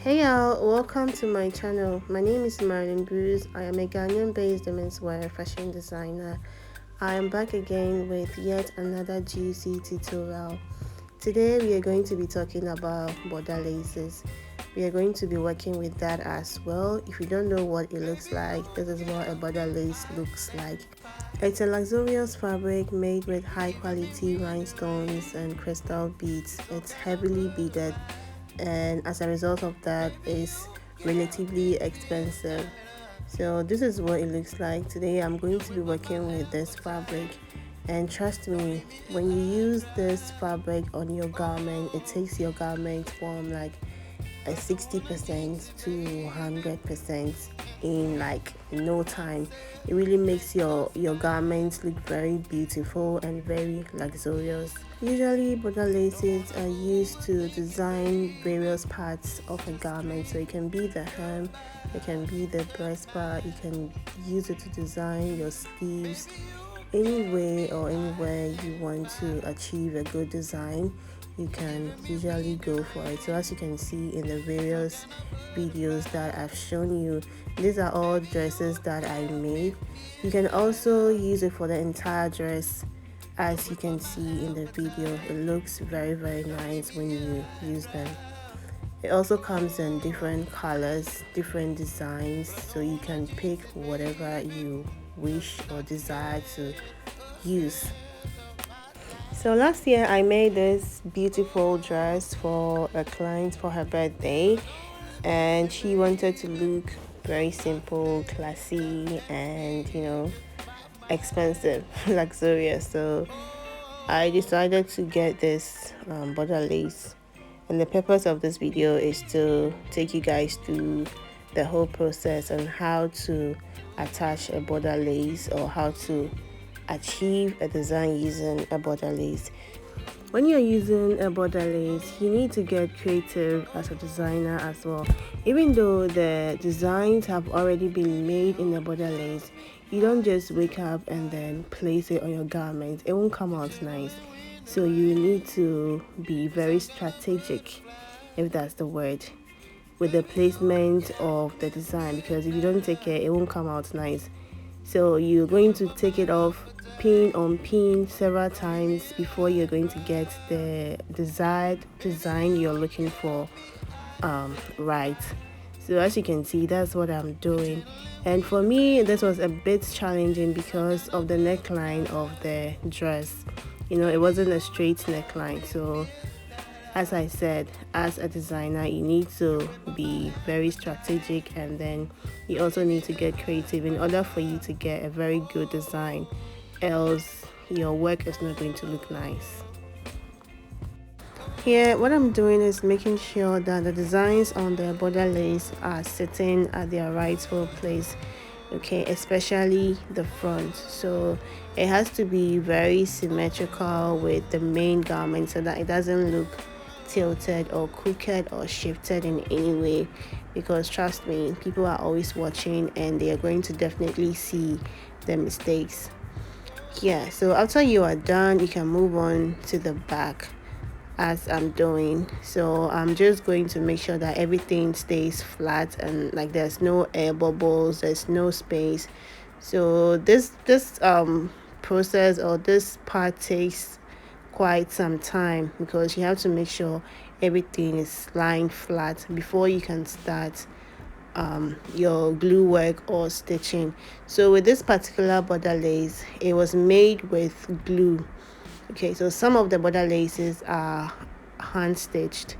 Hey y'all, welcome to my channel. My name is Marilyn Bruce. I am a Ghanaian based menswear fashion designer. I am back again with yet another juicy tutorial. Today we are going to be talking about border laces. We are going to be working with that as well. If you don't know what it looks like, this is what a border lace looks like. It's a luxurious fabric made with high quality rhinestones and crystal beads. It's heavily beaded, and as a result of that is relatively expensive. So this is what it looks like. Today I'm going to be working with this fabric, and trust me, when you use this fabric on your garment, it takes your garment from like a 60% to 100% in like no time. It really makes your garments look very beautiful and very luxurious. Usually border laces are used to design various parts of a garment, so it can be the hem, it can be the breast part, you can use it to design your sleeves. Any way or anywhere you want to achieve a good design, you can usually go for it. So as you can see in the various videos that I've shown you, these are all dresses that I made. You can also use it for the entire dress. As you can see in the video, it looks very nice when you use them. It also comes in different colors, different designs, so you can pick whatever you wish or desire to use. So last year I made this beautiful dress for a client for her birthday, and she wanted to look very simple, classy, and expensive, luxurious. So I decided to get this border lace, and the purpose of this video is to take you guys through the whole process on how to attach a border lace or how to achieve a design using a border lace. When you're using a border lace, you need to get creative as a designer as well. Even though the designs have already been made in the border lace, you don't just wake up and then place it on your garment. It won't come out nice. So you need to be very strategic, if that's the word, with the placement of the design, because if you don't take care, it won't come out nice. So you're going to take it off pin on pin several times before you're going to get the desired design you're looking for right. So as you can see, that's what I'm doing. And for me, this was a bit challenging because of the neckline of the dress. It wasn't a straight neckline. So as I said, as a designer, you need to be very strategic, and then you also need to get creative in order for you to get a very good design, else your work is not going to look nice. Here, what I'm doing is making sure that the designs on the border lace are sitting at their rightful place, okay, especially the front. So it has to be very symmetrical with the main garment so that it doesn't look tilted or crooked or shifted in any way, because trust me, people are always watching and they are going to definitely see the mistakes. Yeah, so after you are done, you can move on to the back as I'm doing. So I'm just going to make sure that everything stays flat and like there's no air bubbles, there's no space. So this process or this part takes quite some time, because you have to make sure everything is lying flat before you can start your glue work or stitching. So with this particular border lace, it was made with glue. Okay, so some of the border laces are hand stitched,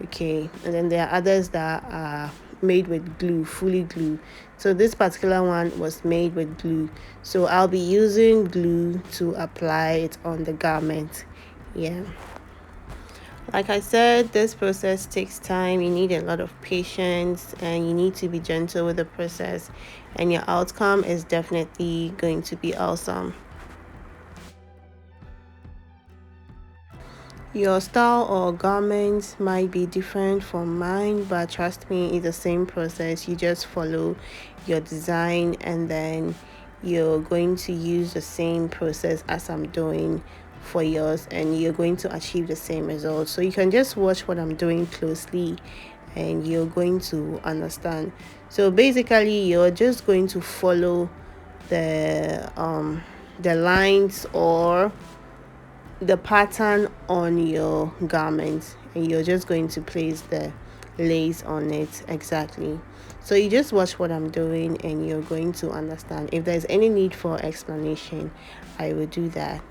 okay, and then there are others that are made with glue, fully glue. So this particular one was made with glue, so I'll be using glue to apply it on the garment. Yeah, like I said, this process takes time. You need a lot of patience and you need to be gentle with the process, and your outcome is definitely going to be awesome. Your style or garments might be different from mine, but trust me, it's the same process. You just follow your design and then you're going to use the same process as I'm doing for yours, and you're going to achieve the same results. So you can just watch what I'm doing closely and you're going to understand. So basically you're just going to follow the lines or the pattern on your garment, and you're just going to place the lace on it exactly. So you just watch what I'm doing and you're going to understand. If there's any need for explanation, I will do that.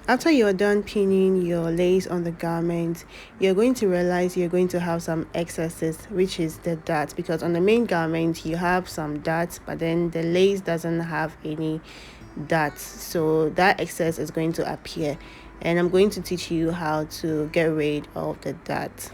After you're done pinning your lace on the garment, you're going to realize you're going to have some excesses, which is the darts, because on the main garment you have some darts, but then the lace doesn't have any darts, so that excess is going to appear, and I'm going to teach you how to get rid of the darts.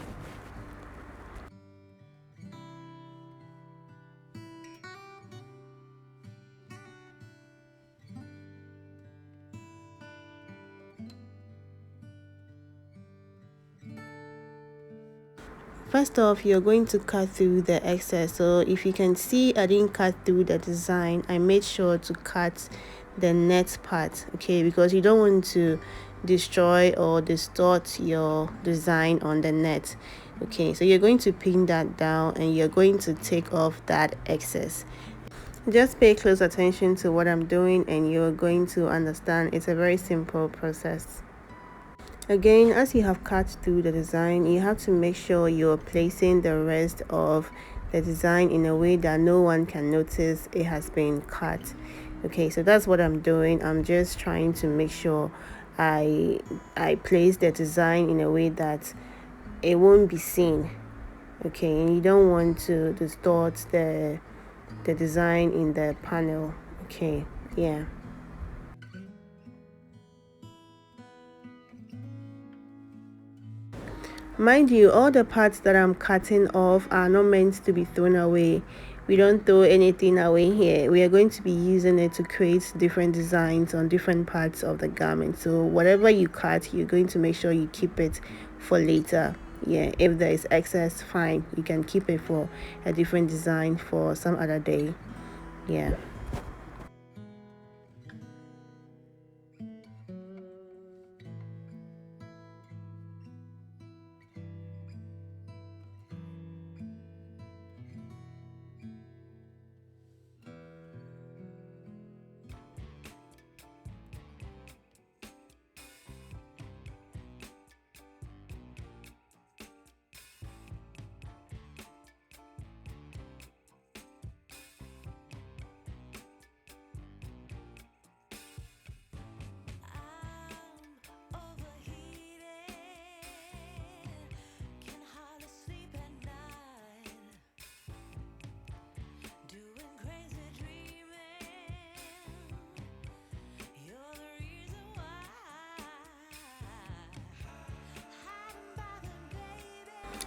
First off, you're going to cut through the excess. So if you can see, I didn't cut through the design. I made sure to cut the net part, okay, because you don't want to destroy or distort your design on the net. Okay, so you're going to pin that down and you're going to take off that excess. Just pay close attention to what I'm doing and you're going to understand. It's a very simple process. Again, as you have cut through the design, you have to make sure you're placing the rest of the design in a way that no one can notice it has been cut. Okay, so that's what I'm doing. I'm just trying to make sure I place the design in a way that it won't be seen. Okay, and you don't want to distort the design in the panel. Okay, yeah. Mind you, all the parts that I'm cutting off are not meant to be thrown away. We don't throw anything away here. We are going to be using it to create different designs on different parts of the garment. So whatever you cut, you're going to make sure you keep it for later. Yeah, if there is excess, fine, you can keep it for a different design for some other day. Yeah.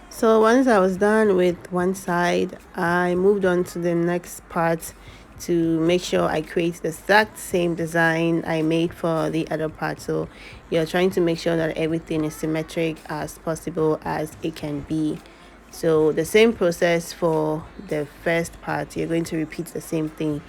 So once I was done with one side, I moved on to the next part to make sure I create the exact same design I made for the other part. So you're trying to make sure that everything is symmetric as possible as it can be. So the same process for the first part, you're going to repeat the same thing.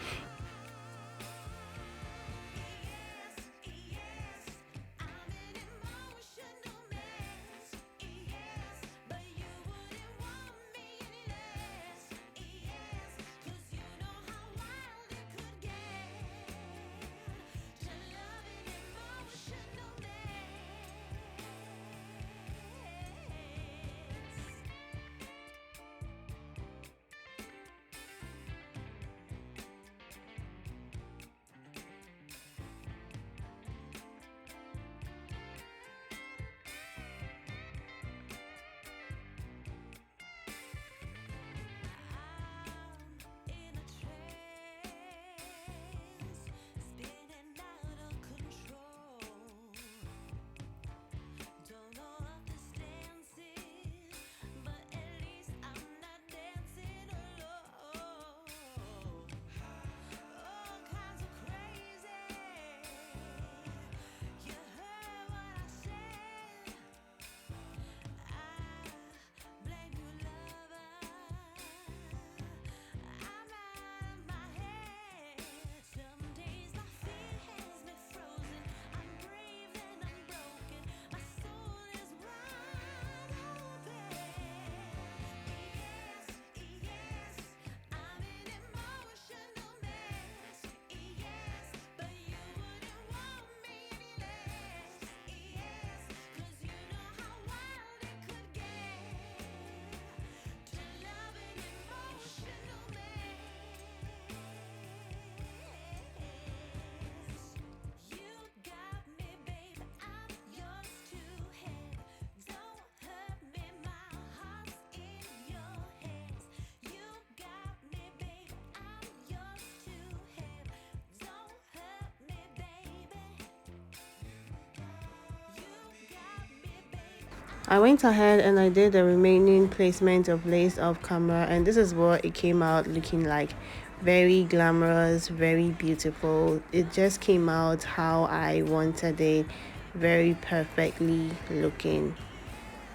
I went ahead and I did the remaining placement of lace off camera, and this is what it came out looking like. Very glamorous, very beautiful. It just came out how I wanted it, very perfectly looking.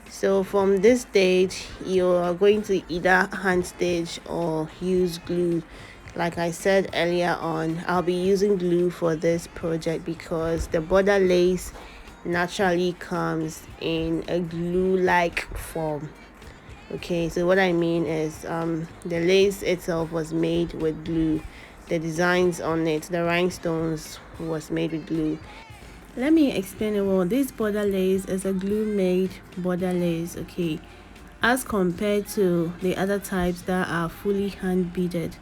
So from this stage, you are going to either hand stitch or use glue. Like I said earlier on, I'll be using glue for this project because the border lace naturally comes in a glue-like form. Okay, so what I mean is the lace itself was made with glue. The designs on it, the rhinestones, was made with glue. Let me explain it well. This border lace is a glue made border lace, okay, as compared to the other types that are fully hand beaded.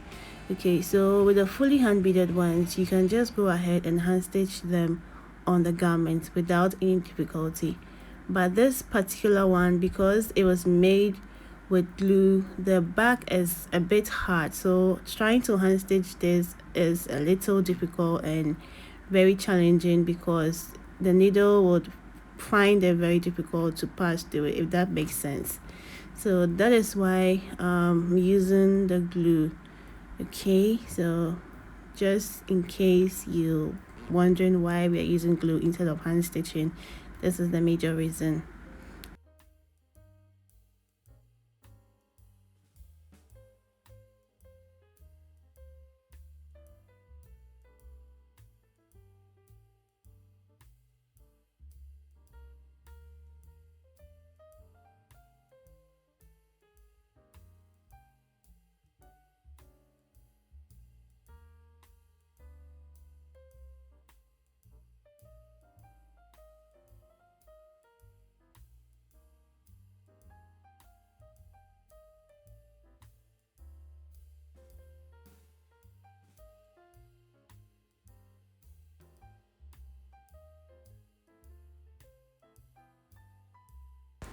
Okay, so with the fully hand beaded ones, you can just go ahead and hand stitch them on the garment without any difficulty. But this particular one, because it was made with glue, the back is a bit hard, so trying to hand stitch this is a little difficult and very challenging because the needle would find it very difficult to pass through it, if that makes sense. So that is why I'm using the glue. Okay, so just in case you wondering why we are using glue instead of hand stitching, this is the major reason.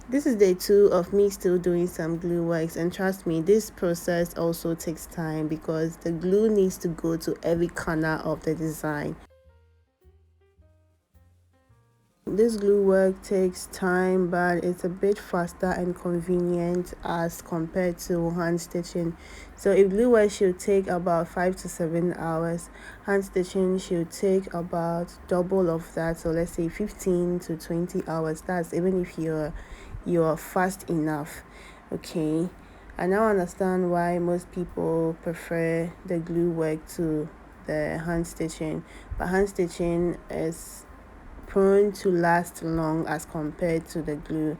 This is day 2 of me still doing some glue works, and trust me, this process also takes time because the glue needs to go to every corner of the design. This glue work takes time, but it's a bit faster and convenient as compared to hand stitching. So if glue work should take about 5 to 7 hours, hand stitching should take about double of that, so let's say 15 to 20 hours. That's even if you're fast enough. Okay, I now understand why most people prefer the glue work to the hand stitching, but hand stitching is prone to last long as compared to the glue.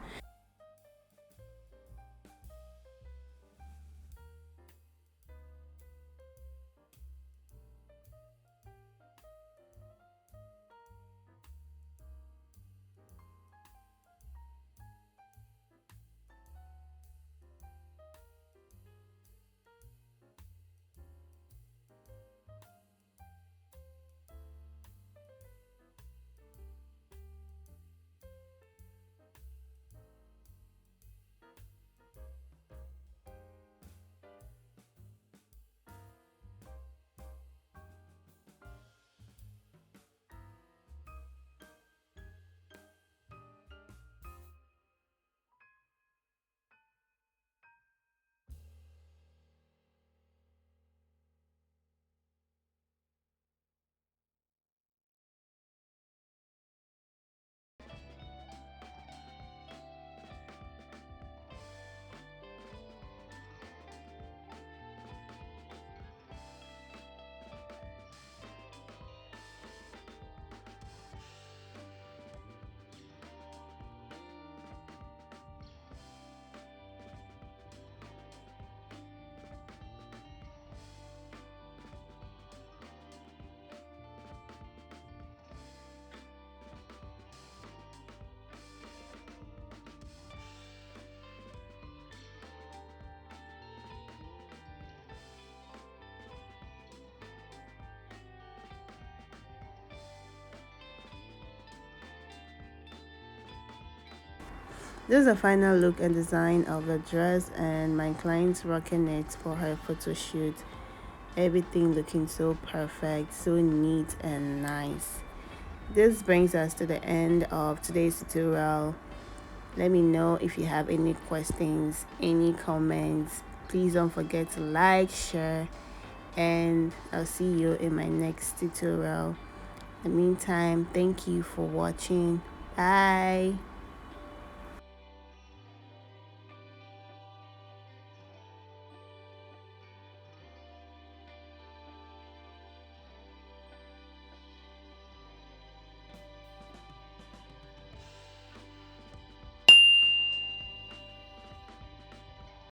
This is a final look and design of the dress, and my client's rocking it for her photo shoot. Everything looking so perfect, so neat and nice. This brings us to the end of today's tutorial. Let me know if you have any questions, any comments. Please don't forget to like, share, and I'll see you in my next tutorial. In the meantime, thank you for watching. Bye.